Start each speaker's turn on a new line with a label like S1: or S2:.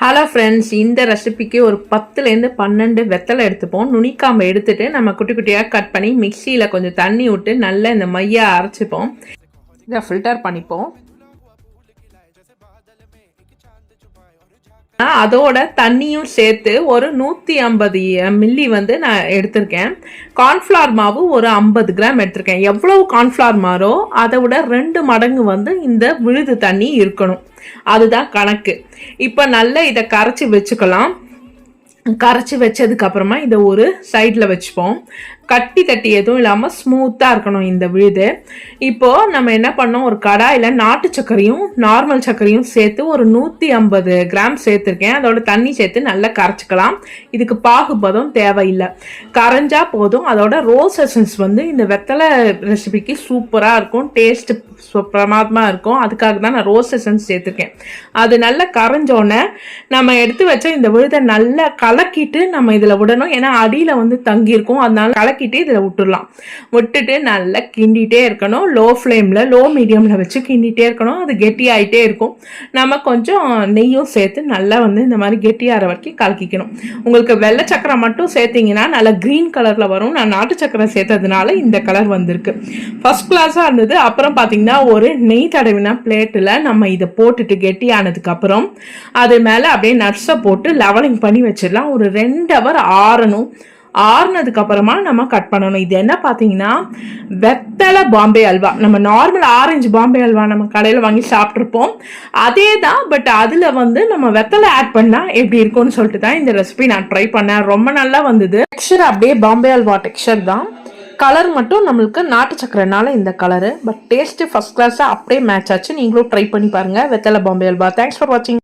S1: Hello friends, இந்த ரெசிபிக்கு ஒரு 10லேருந்து 12 வெத்தலை எடுத்துப்போம். நுனிக்காம்பை எடுத்துட்டு நம்ம குட்டி குட்டியாக கட் பண்ணி மிக்சியில் கொஞ்சம் தண்ணி விட்டு நல்லா இந்த மையை அரைச்சிப்போம். இதை ஃபில்டர் பண்ணிப்போம். அதோட தண்ணியும் சேர்த்து ஒரு 150 மில்லி வந்து நான் எடுத்திருக்கேன். கார்ன்ஃப்ளவர் மாவு ஒரு 50 கிராம் எடுத்திருக்கேன். எவ்வளவு கார்ன்ஃப்ளவர் மாறோ அதை விட 2 மடங்கு வந்து இந்த விழுது தண்ணி இருக்கணும். அதுதான் கணக்கு. இப்போ நல்லா இதை கரைச்சி வச்சுக்கலாம். கரைச்சி வச்சதுக்கு அப்புறமா இதை ஒரு சைடில் வச்சுப்போம். கட்டி தட்டி எதுவும் இல்லாமல் ஸ்மூத்தாக இருக்கணும் இந்த விழுது. இப்போது நம்ம என்ன பண்ணோம், ஒரு கடாயில் நாட்டு சர்க்கரையும் நார்மல் சர்க்கரையும் சேர்த்து ஒரு 150 கிராம் சேர்த்துருக்கேன். அதோட தண்ணி சேர்த்து நல்லா கரைச்சிக்கலாம். இதுக்கு பாகுபதம் தேவையில்லை, கரைஞ்சா போதும். அதோட ரோஸ் எசன்ஸ் வந்து இந்த வெத்தலை ரெசிபிக்கு சூப்பராக இருக்கும், டேஸ்ட் பிரமாதமாக இருக்கும். அதுக்காக தான் நான் ரோஸ் எசன்ஸ் சேர்த்துருக்கேன். அது நல்லா கரைஞ்சோடனே நம்ம எடுத்து வச்ச இந்த விழுதை நல்லா கலக்கிட்டு நம்ம இதில் விடணும். ஏன்னா அடியில் வந்து தங்கியிருக்கும், அதனால கலக்கிட்டு இதில் விட்டுடலாம். விட்டுட்டு நல்லா கிண்டிகிட்டே இருக்கணும். லோ ஃப்ளேமில், லோ மீடியமில் வச்சு கிண்டிகிட்டே இருக்கணும். அது கெட்டியாகிட்டே இருக்கும். நம்ம கொஞ்சம் நெய்யும் சேர்த்து நல்லா வந்து இந்த மாதிரி கெட்டியாகிற வரைக்கும் கலக்கிக்கணும். உங்களுக்கு வெள்ளை சக்கரை மட்டும் சேர்த்திங்கன்னா நல்லா க்ரீன் கலரில் வரும். நான் நாட்டு சக்கரை சேர்த்ததுனால இந்த கலர் வந்திருக்கு. ஃபர்ஸ்ட் கிளாஸாக இருந்தது. அப்புறம் பார்த்தீங்கன்னா ஒரு நெய் தடவினா பிளேட்டில் நம்ம இதை போட்டுட்டு கெட்டியானதுக்கு அப்புறம் அது மேலே அப்படியே நட்ஸை போட்டு லெவலிங் பண்ணி வச்சிடலாம். ஒரு 2 ஹவர் ஆறணும். ஆறுனதுக்கு அப்புறமா நம்ம கட் பண்ணணும். இது என்ன பார்த்தீங்கன்னா வெத்தலை பாம்பே அல்வா. நம்ம நார்மல் ஆரஞ்சு பாம்பே அல்வா நம்ம கடையில் வாங்கி சாப்பிட்ருப்போம், அதே தான். பட் அதில் வந்து நம்ம வெத்தலை ஆட் பண்ணால் எப்படி இருக்கும்னு சொல்லிட்டு தான் இந்த ரெசிபி நான் ட்ரை பண்ணேன். ரொம்ப நல்லா வந்தது. டெக்ஸ்சர் அப்படியே பாம்பே அல்வா டெக்ஸ்சர் தான். கலர் மட்டும் நம்மளுக்கு நாட்டு சக்கரைனால இந்த கலரு. பட் டேஸ்ட்டு ஃபர்ஸ்ட் கிளாஸாக அப்படியே மேட்ச் ஆச்சு. நீங்களும் ட்ரை பண்ணி பாருங்கள் வெத்தலை பாம்பே அல்வா. தேங்க்ஸ் ஃபார் வாட்சிங்.